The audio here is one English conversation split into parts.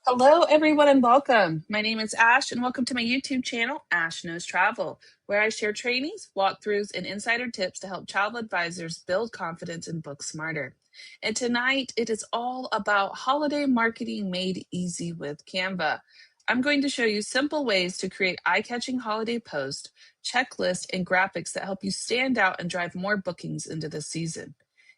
Hello, everyone, and welcome. My name is Ash, and welcome to my YouTube channel, Ash Knows Travel, where I share trainings, walkthroughs, and insider tips to help travel advisors build confidence and book smarter. And tonight, it is all about holiday marketing made easy with Canva. I'm going to show you simple ways to create eye-catching holiday posts, checklists, and graphics that help you stand out and drive more bookings into the season.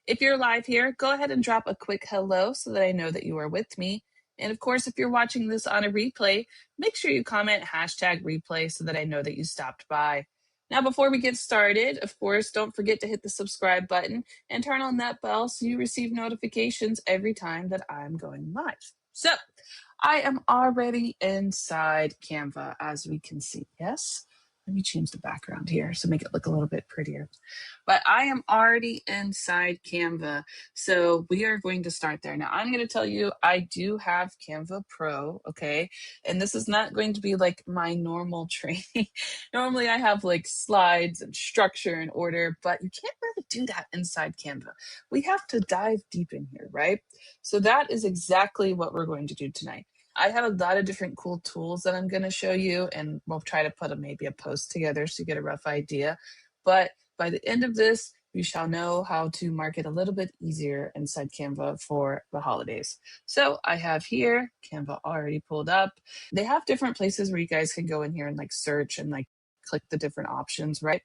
If you're live here, go ahead and drop a quick hello so that I know that you are with me. And of course, if you're watching this on a replay, make sure you comment hashtag replay so that I know that you stopped by. Now, before we get started, of course, don't forget to hit the subscribe button and turn on that bell so you receive notifications every time that I'm going live. So, I am already inside Canva, as we can see. Yes? Let me change the background here so make it look a little bit prettier. But I am already inside Canva. So we are going to start there. Now I'm going to tell you, I do have Canva Pro, okay? And this is not going to be like my normal training. Normally I have like slides and structure and order, but you can't really do that inside Canva. We have to dive deep in here, right? So that is exactly what we're going to do tonight. I have a lot of different cool tools that I'm going to show you, and we'll try to put maybe a post together so you get a rough idea. But by the end of this, you shall know how to market a little bit easier inside Canva for the holidays. So I have here Canva already pulled up. They have different places where you guys can go in here and like search and like click the different options, right?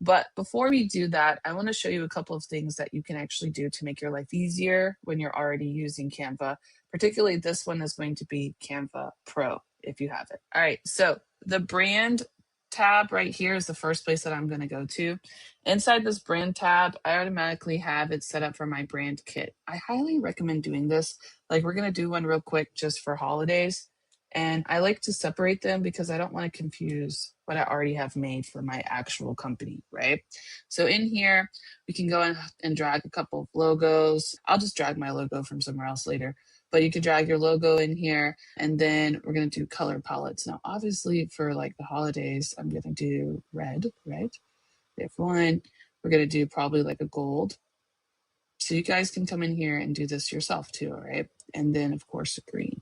But before we do that, I want to show you a couple of things that you can actually do to make your life easier when you're already using Canva. Particularly, this one is going to be Canva Pro if you have it. All right, so the brand tab right here is the first place that I'm going to go to. Inside this brand tab, I automatically have it set up for my brand kit. I highly recommend doing this. Like, we're going to do one real quick just for holidays. And I like to separate them because I don't want to confuse what I already have made for my actual company, right? So in here, we can go in and drag a couple of logos. I'll just drag my logo from somewhere else later. But you can drag your logo in here, and then we're going to do color palettes. Now, obviously, for like the holidays, I'm going to do red, right? We have one. We're going to do probably like a gold. So you guys can come in here and do this yourself too, all right? And then, of course, a green.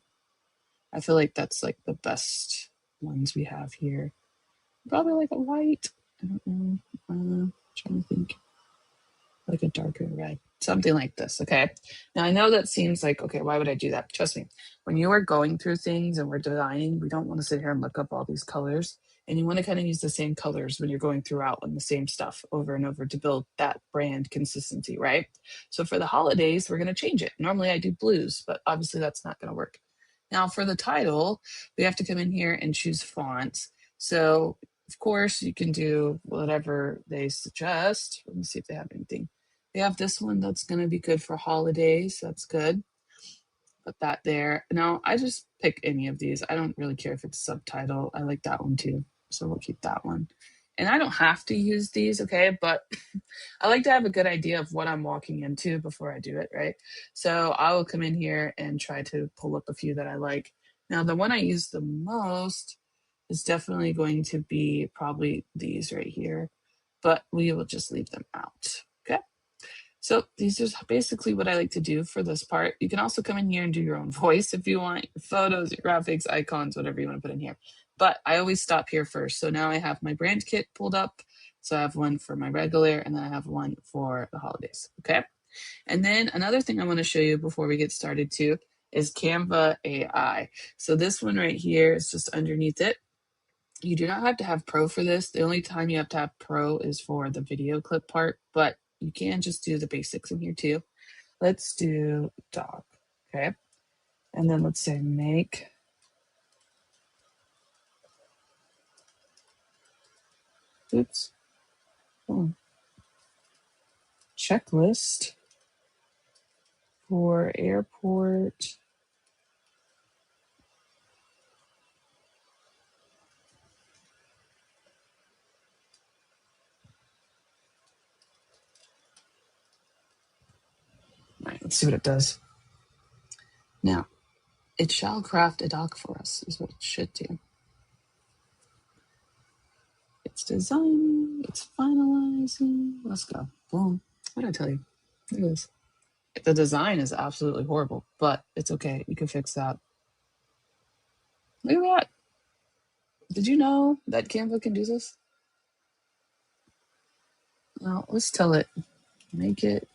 I feel like that's like the best ones we have here. Probably like a white. I don't know. Trying to think. Like a darker red, something like this. Okay. Now I know that seems like, okay, why would I do that? Trust me, when you are going through things and we're designing, we don't want to sit here and look up all these colors. And you want to kind of use the same colors when you're going throughout and the same stuff over and over to build that brand consistency, right? So for the holidays, we're going to change it. Normally I do blues, but obviously that's not going to work. Now for the title, we have to come in here and choose fonts. So of course, you can do whatever they suggest. Let me see if they have anything. They have this one that's going to be good for holidays. That's good. Put that there. Now, I just pick any of these. I don't really care if it's subtitle. I like that one too. So we'll keep that one. And I don't have to use these, okay? But I like to have a good idea of what I'm walking into before I do it, right? So I will come in here and try to pull up a few that I like. Now, the one I use the most is definitely going to be probably these right here, but we will just leave them out, okay? So these are basically what I like to do for this part. You can also come in here and do your own voice if you want, your photos, your graphics, icons, whatever you want to put in here. But I always stop here first. So now I have my brand kit pulled up. So I have one for my regular, and then I have one for the holidays, okay? And then another thing I want to show you before we get started too is Canva AI. So this one right here is just underneath it. You do not have to have Pro for this. The only time you have to have Pro is for the video clip part, but you can just do the basics in here too. Let's do doc, okay? And then let's say make. Oops. Oh. Checklist for airport. All right, let's see what it does. Now, it shall craft a doc for us, is what it should do. It's designing, it's finalizing. Let's go. Boom. What did I tell you? Look at this. The design is absolutely horrible, but it's okay. You can fix that. Look at that. Did you know that Canva can do this? Well, let's tell it. Make it.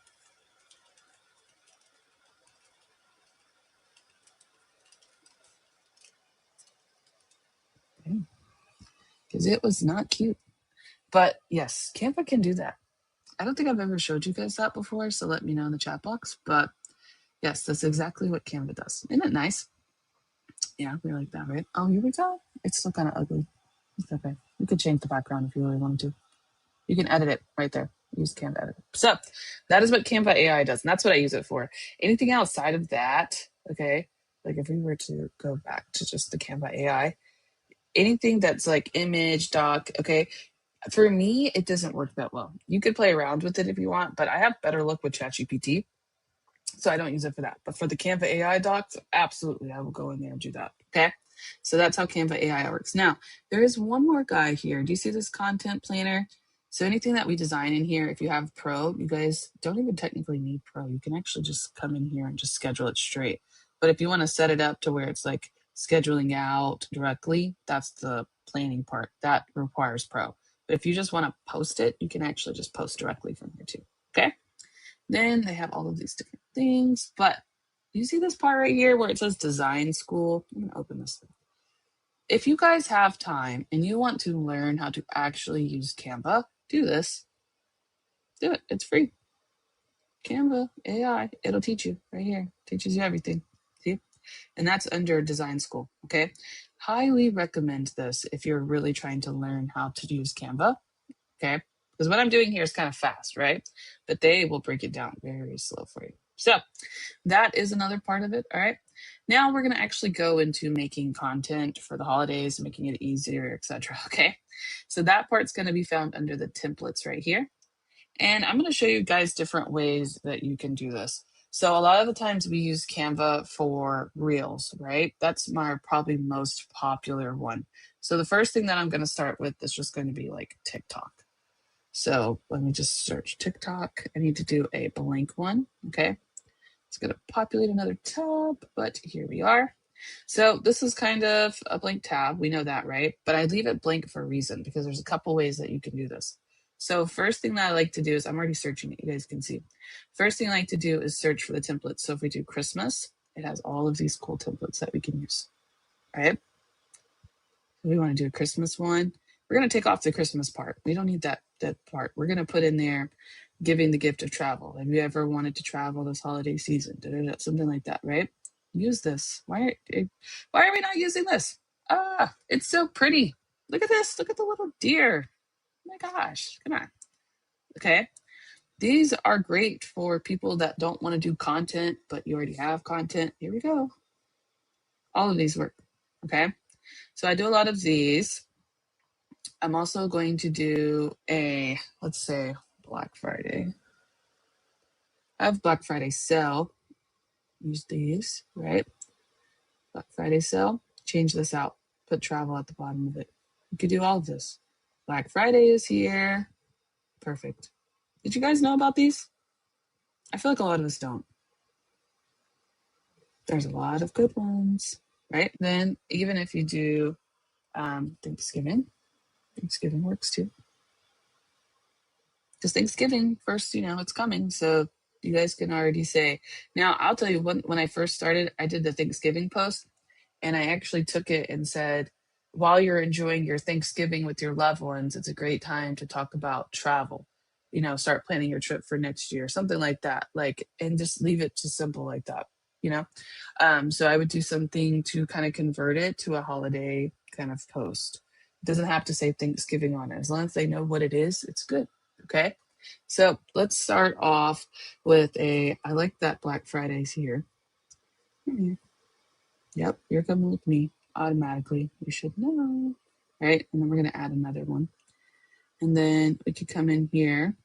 Because it was not cute. But yes, Canva can do that. I don't think I've ever showed you guys that before, so let me know in the chat box. But yes, that's exactly what Canva does. Isn't it nice? Yeah, we like that, right? Oh, here we go. It's still kind of ugly. It's okay. You could change the background if you really wanted to. You can edit it right there. Use Canva Edit. So that is what Canva AI does. And that's what I use it for. Anything outside of that, okay, like if we were to go back to just the Canva AI, anything that's like image, doc, okay, for me, it doesn't work that well. You could play around with it if you want, but I have better luck with ChatGPT. So I don't use it for that. But for the Canva AI docs, absolutely, I will go in there and do that. Okay. So that's how Canva AI works. Now, there is one more guy here. Do you see this content planner? So anything that we design in here, if you have Pro, you guys don't even technically need Pro. You can actually just come in here and just schedule it straight. But if you want to set it up to where it's like scheduling out directly, that's the planning part. That requires Pro. But if you just want to post it, you can actually just post directly from here too. Okay. Then they have all of these different things. But you see this part right here where it says design school? I'm going to open this thing. If you guys have time and you want to learn how to actually use Canva, do this. Do it. It's free. Canva AI. It'll teach you right here. Teaches you everything. See? And that's under design school. Okay. Highly recommend this if you're really trying to learn how to use Canva. Okay. Because what I'm doing here is kind of fast, right? But they will break it down very slow for you. So that is another part of it. All right. Now we're going to actually go into making content for the holidays, making it easier, etc. Okay. So that part's going to be found under the templates right here. And I'm going to show you guys different ways that you can do this. So a lot of the times we use Canva for Reels, right? That's my probably most popular one. So the first thing that I'm going to start with is just going to be like TikTok. So let me just search TikTok. I need to do a blank one. Okay. It's going to populate another tab, but here we are. So this is kind of a blank tab. We know that, right? But I leave it blank for a reason because there's a couple ways that you can do this. So first thing that I like to do is I'm already searching it. You guys can see. First thing I like to do is search for the templates. So if we do Christmas, it has all of these cool templates that we can use, right? We want to do a Christmas one. We're going to take off the Christmas part. We don't need that part. We're going to put in there giving the gift of travel. Have you ever wanted to travel this holiday season? Something like that, right? Use this. Why are we not using this? Ah, it's so pretty. Look at this. Look at the little deer. Oh my gosh. Come on. Okay. These are great for people that don't want to do content, but you already have content. Here we go. All of these work. Okay. So I do a lot of these. I'm also going to do a, let's say, Black Friday. I have Black Friday sale. Use these, right? Black Friday sale. Change this out. Put travel at the bottom of it. You could do all of this. Black Friday is here. Perfect. Did you guys know about these? I feel like a lot of us don't. There's a lot of good ones, right? Then even if you do Thanksgiving works too. Because Thanksgiving first, it's coming. So you guys can already say. Now, I'll tell you, when I first started, I did the Thanksgiving post and I actually took it and said, while you're enjoying your Thanksgiving with your loved ones, it's a great time to talk about travel. Start planning your trip for next year, something like that. And just leave it just simple like that, you know? So I would do something to kind of convert it to a holiday kind of post. It doesn't have to say Thanksgiving on it. As long as they know what it is, it's good. Okay. So let's start off with I like that Black Friday's here. Yep, you're coming with me automatically. You should know. Right. And then we're going to add another one. And then we could come in here.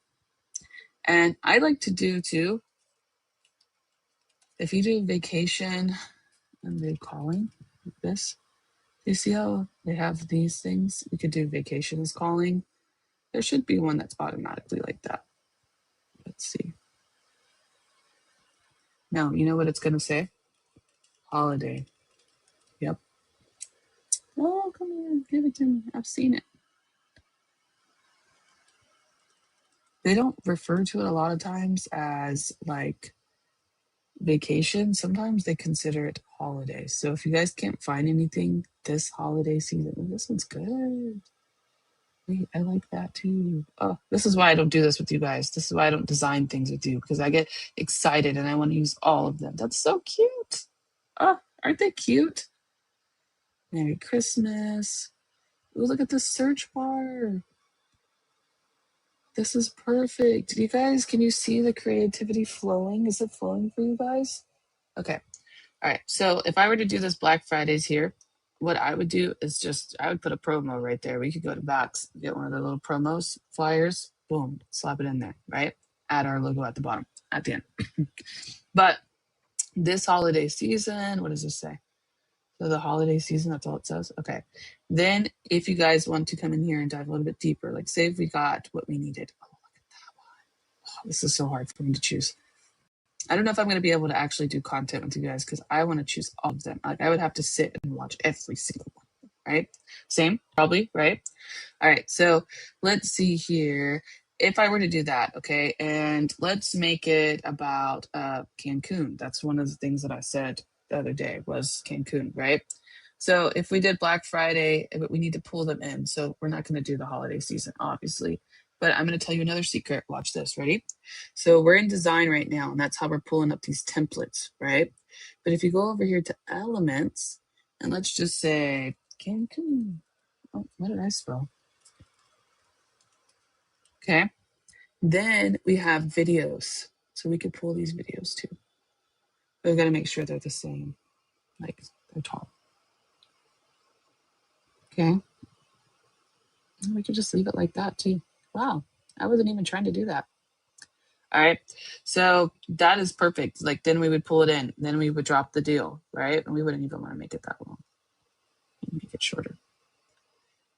And I like to do too, if you do vacation and they're calling like this, you see how they have these things? We could do vacation is calling. There should be one that's automatically like that. Let's see. Now, you know what it's going to say? Holiday. Yep. Come on, give it to me. I've seen it. They don't refer to it a lot of times as like vacation. Sometimes they consider it holiday. So if you guys can't find anything this holiday season, this one's good. Wait, I like that too. Oh, this is why I don't do this with you guys. This is why I don't design things with you, because I get excited and I want to use all of them. That's so cute. Oh, aren't they cute? Merry Christmas. Ooh, look at this search bar. This is perfect. You guys, can you see the creativity flowing? Is it flowing for you guys? Okay. All right. So if I were to do this Black Fridays here, what I would do is just, I would put a promo right there. We could go to Box, get one of the little promos, flyers, boom, slap it in there, right? Add our logo at the bottom, at the end. But this holiday season, what does this say? So the holiday season, that's all it says. Okay. Then if you guys want to come in here and dive a little bit deeper, like say if we got what we needed. Oh, look at that one. Oh, this is so hard for me to choose. I don't know if I'm going to be able to actually do content with you guys because I want to choose all of them. Like I would have to sit and watch every single one, right? Same, probably, right? All right, so let's see here. If I were to do that, okay, and let's make it about Cancun. That's one of the things that I said the other day was Cancun, right? So if we did Black Friday, we need to pull them in. So we're not going to do the holiday season, obviously. But I'm going to tell you another secret. Watch this. Ready? So we're in design right now, and that's how we're pulling up these templates, right? But if you go over here to elements, and let's just say Cancun. Oh, what did I spell? Okay. Then we have videos. So we could pull these videos too. But we've got to make sure they're the same, like they're tall. Okay. And we could just leave it like that too. Wow. I wasn't even trying to do that. All right. So that is perfect. Like then we would pull it in. Then we would drop the deal, right? And we wouldn't even want to make it that long. Make it shorter.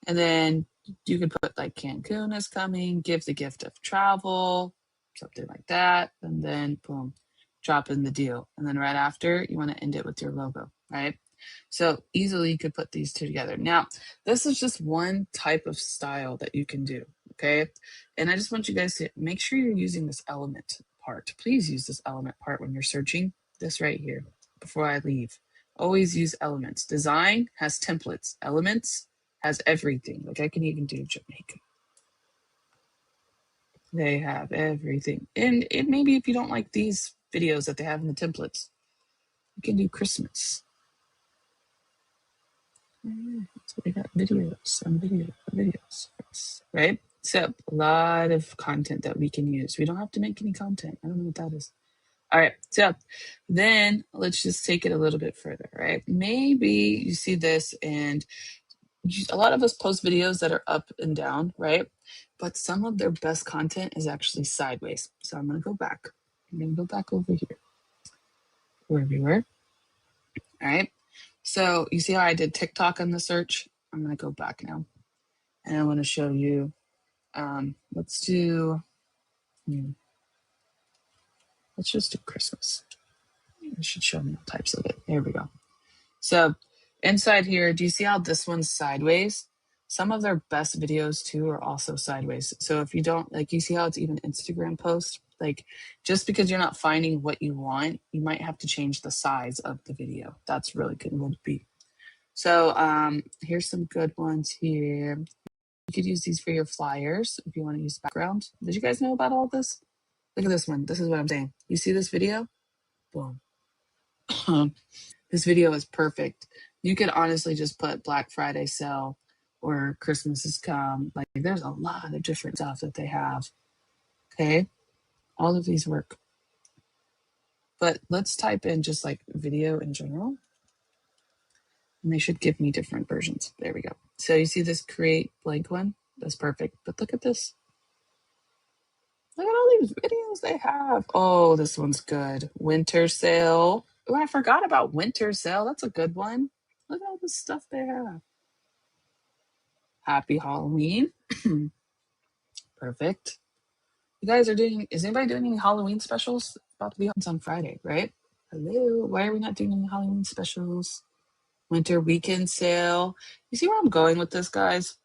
And then you could put like Cancun is coming, give the gift of travel, something like that. And then boom, drop in the deal. And then right after, you want to end it with your logo, right? So easily you could put these two together. Now, this is just one type of style that you can do, okay? And I just want you guys to make sure you're using this element part. Please use this element part when you're searching. This right here, before I leave. Always use elements. Design has templates. Elements has everything. Like I can even do Jamaica. They have everything. And maybe if you don't like these videos that they have in the templates, you can do Christmas. So we got videos and videos, right? So a lot of content that we can use. We don't have to make any content. I don't know what that is. All right. So then let's just take it a little bit further, right? Maybe you see this and a lot of us post videos that are up and down, right? But some of their best content is actually sideways. So I'm going to go back. I'm going to go back over here where we were. All right. So you see how I did TikTok on the search? I'm going to go back now. And I want to show you, let's just do Christmas. It should show me all types of it. There we go. So inside here, do you see how this one's sideways? Some of their best videos too are also sideways. So if you don't, like you see how it's even Instagram post, like just because you're not finding what you want, you might have to change the size of the video. That's really good would be. So here's some good ones here. You could use these for your flyers if you want to use background. Did you guys know about all this? Look at this one. This is what I'm saying. You see this video? Boom. This video is perfect. You could honestly just put Black Friday sale or Christmas has come. Like there's a lot of different stuff that they have. Okay. All of these work. But let's type in just like video in general. And they should give me different versions. There we go. So you see this create blank one? That's perfect. But look at this. Look at all these videos they have. Oh, this one's good. Winter sale. Oh, I forgot about winter sale. That's a good one. Look at all the stuff they have. Happy Halloween. Perfect. You guys are doing, is anybody doing any Halloween specials? About to be on Friday, right? Hello. Why are we not doing any Halloween specials? Winter weekend sale. You see where I'm going with this, guys?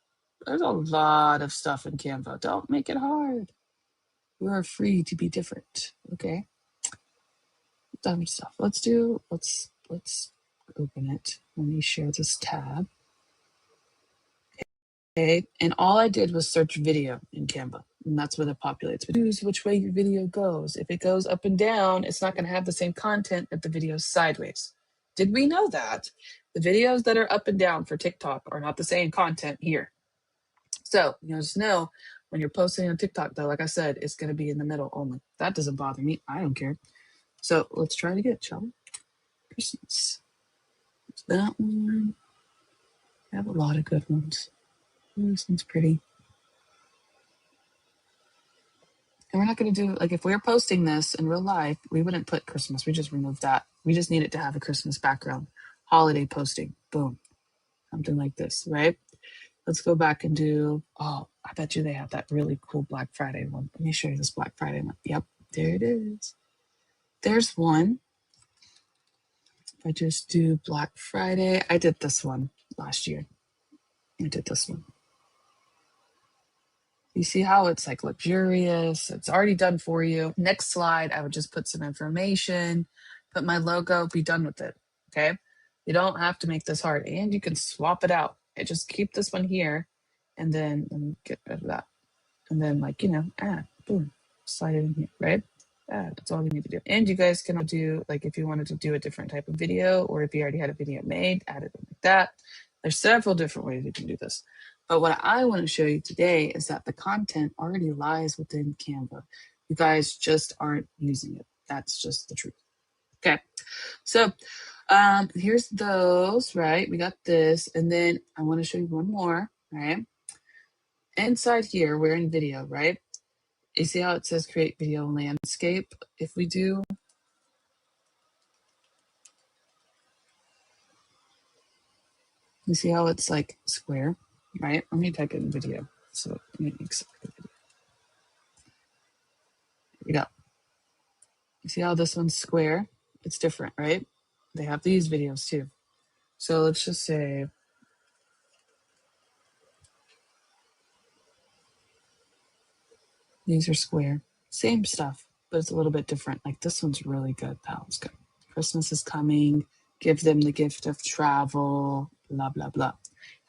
There's a lot of stuff in Canva. Don't make it hard. You are free to be different. Okay. Dumb stuff. Let's open it. Let me share this tab. Okay. And all I did was search video in Canva. And that's what it populates. But choose which way your video goes. If it goes up and down, it's not going to have the same content that the video's sideways. Did we know that? The videos that are up and down for TikTok are not the same content here. So you just know when you're posting on TikTok, though, like I said, it's going to be in the middle only. That doesn't bother me. I don't care. So let's try it again, shall we? Christmas. That one. I have a lot of good ones. This one's pretty. And we're not going to do, like, if we were posting this in real life, we wouldn't put Christmas. We just remove that. We just need it to have a Christmas background. Holiday posting. Boom. Something like this, right? Let's go back and do, oh, I bet you they have that really cool Black Friday one. Let me show you this Black Friday one. Yep, there it is. There's one. If I just do Black Friday, I did this one last year. I did this one. You see how it's like luxurious? It's already done for you. Next slide, I would just put some information, put my logo, be done with it. Okay. You don't have to make this hard, and you can swap it out. I just keep this one here, and then let me get rid of that. And then, like, add, boom, slide it in here, right? Add, that's all you need to do. And you guys can do, like, if you wanted to do a different type of video, or if you already had a video made, add it like that. There's several different ways you can do this. But what I want to show you today is that the content already lies within Canva. You guys just aren't using it. That's just the truth. Okay. So here's those, right? We got this. And then I want to show you one more, right? Inside here, we're in video, right? You see how it says create video landscape? If we do, you see how it's like square, right? Let me type it in video. So let me select the video. Here we go. You see how this one's square? It's different, right? They have these videos too. So let's just say, these are square. Same stuff, but it's a little bit different. Like this one's really good. That one's good. Christmas is coming. Give them the gift of travel. Blah, blah, blah.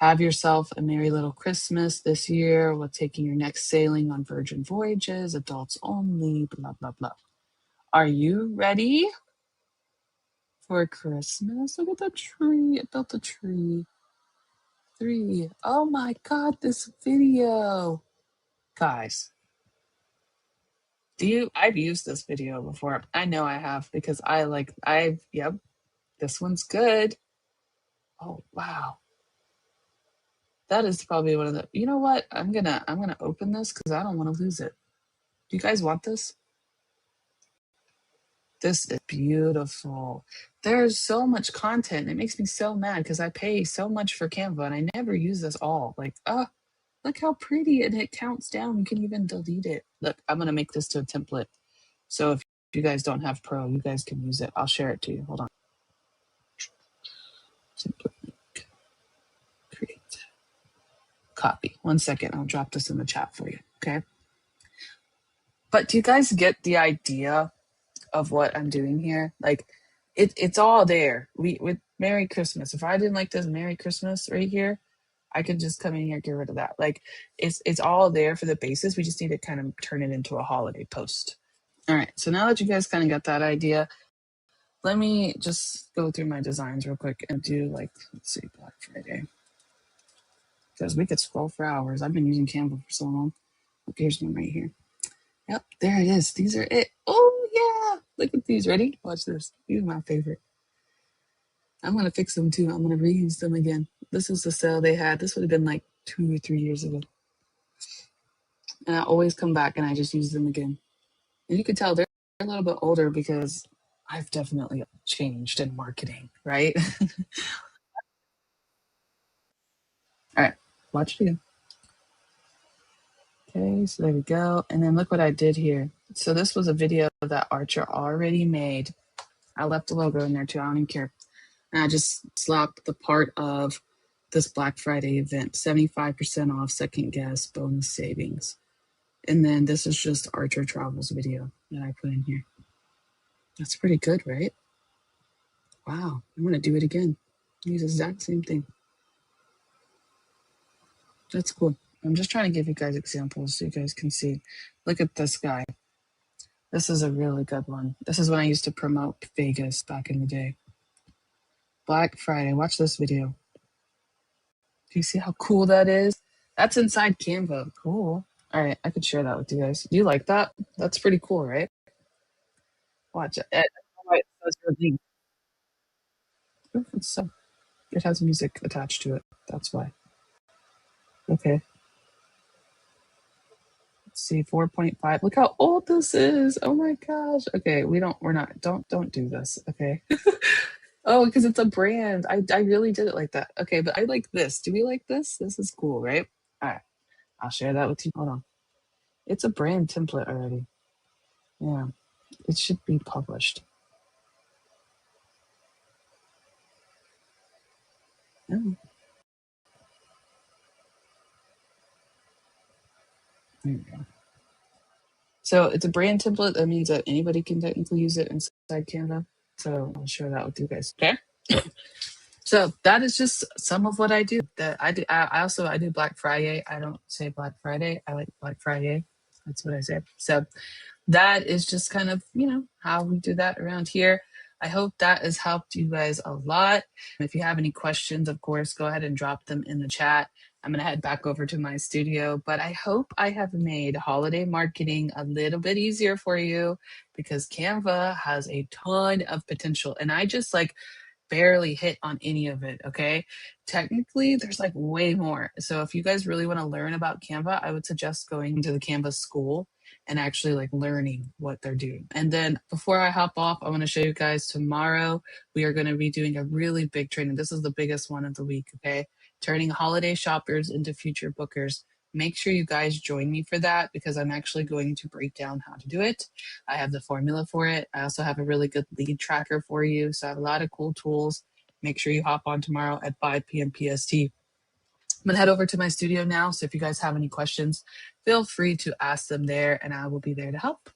Have yourself a merry little Christmas this year while taking your next sailing on Virgin Voyages. Adults only. Blah, blah, blah. Are you ready for Christmas? Look at the tree. I built a tree. 3. Oh my God, this video. Guys, I've used this video before. I know I have because yep, this one's good. Oh, wow. That is probably one of the, you know what? I'm gonna open this because I don't want to lose it. Do you guys want this? This is beautiful. There's so much content. It makes me so mad because I pay so much for Canva and I never use this all. Like, look how pretty, and it counts down. You can even delete it. Look, I'm gonna make this to a template. So if you guys don't have Pro, you guys can use it. I'll share it to you. Hold on. Template link. Create. Copy. 1 second. I'll drop this in the chat for you. Okay. But do you guys get the idea of what I'm doing here? Like, it's all there. With Merry Christmas. If I didn't like this Merry Christmas right here, I could just come in here and get rid of that. Like, it's all there for the basis. We just need to kind of turn it into a holiday post. All right. So now that you guys kind of got that idea, let me just go through my designs real quick and do, like, let's see, Black Friday. Because we could scroll for hours. I've been using Canva for so long. Okay, here's one right here. Yep, there it is. These are it. Oh, yeah. Look at these. Ready? Watch this. These are my favorite. I'm going to fix them too. I'm going to reuse them again. This was the sale they had. This would have been like 2 or 3 years ago. And I always come back and I just use them again. And you can tell they're a little bit older because I've definitely changed in marketing, right? All right, watch it again. Okay, so there we go. And then look what I did here. So this was a video that Archer already made. I left the logo in there too. I don't even care. And I just slapped the part of this Black Friday event, 75% off, second guess, bonus savings. And then this is just Archer Travels video that I put in here. That's pretty good, right? Wow, I'm gonna do it again. Use the exact same thing. That's cool. I'm just trying to give you guys examples so you guys can see. Look at this guy. This is a really good one. This is when I used to promote Vegas back in the day. Black Friday. Watch this video. Do you see how cool that is? That's inside Canva. Cool. All right, I could share that with you guys. Do you like that? That's pretty cool, right? Watch it. It has music attached to it. That's why. Okay. Let's see, 4.5. Look how old this is. Oh my gosh. Okay, don't do this. Okay. Oh, because it's a brand. I really did it like that. Okay, but I like this. Do we like this? This is cool, right? All right. I'll share that with you. Hold on. It's a brand template already. Yeah. It should be published. Oh. There you go. So it's a brand template. That means that anybody can technically use it inside Canva. So I'll share that with you guys. Okay. So that is just some of what I do. That I do. I do Black Friday. I don't say Black Friday. I like Black Friday. That's what I say. So that is just kind of, how we do that around here. I hope that has helped you guys a lot. If you have any questions, of course, go ahead and drop them in the chat. I'm going to head back over to my studio, but I hope I have made holiday marketing a little bit easier for you because Canva has a ton of potential. And I just barely hit on any of it. Okay. Technically, there's way more. So if you guys really want to learn about Canva, I would suggest going to the Canva school and actually learning what they're doing. And then before I hop off, I want to show you guys tomorrow, we are going to be doing a really big training. This is the biggest one of the week. Okay. Turning holiday shoppers into future bookers. Make sure you guys join me for that because I'm actually going to break down how to do it. I have the formula for it. I also have a really good lead tracker for you. So I have a lot of cool tools. Make sure you hop on tomorrow at 5 p.m. PST. I'm going to head over to my studio now. So if you guys have any questions, feel free to ask them there and I will be there to help.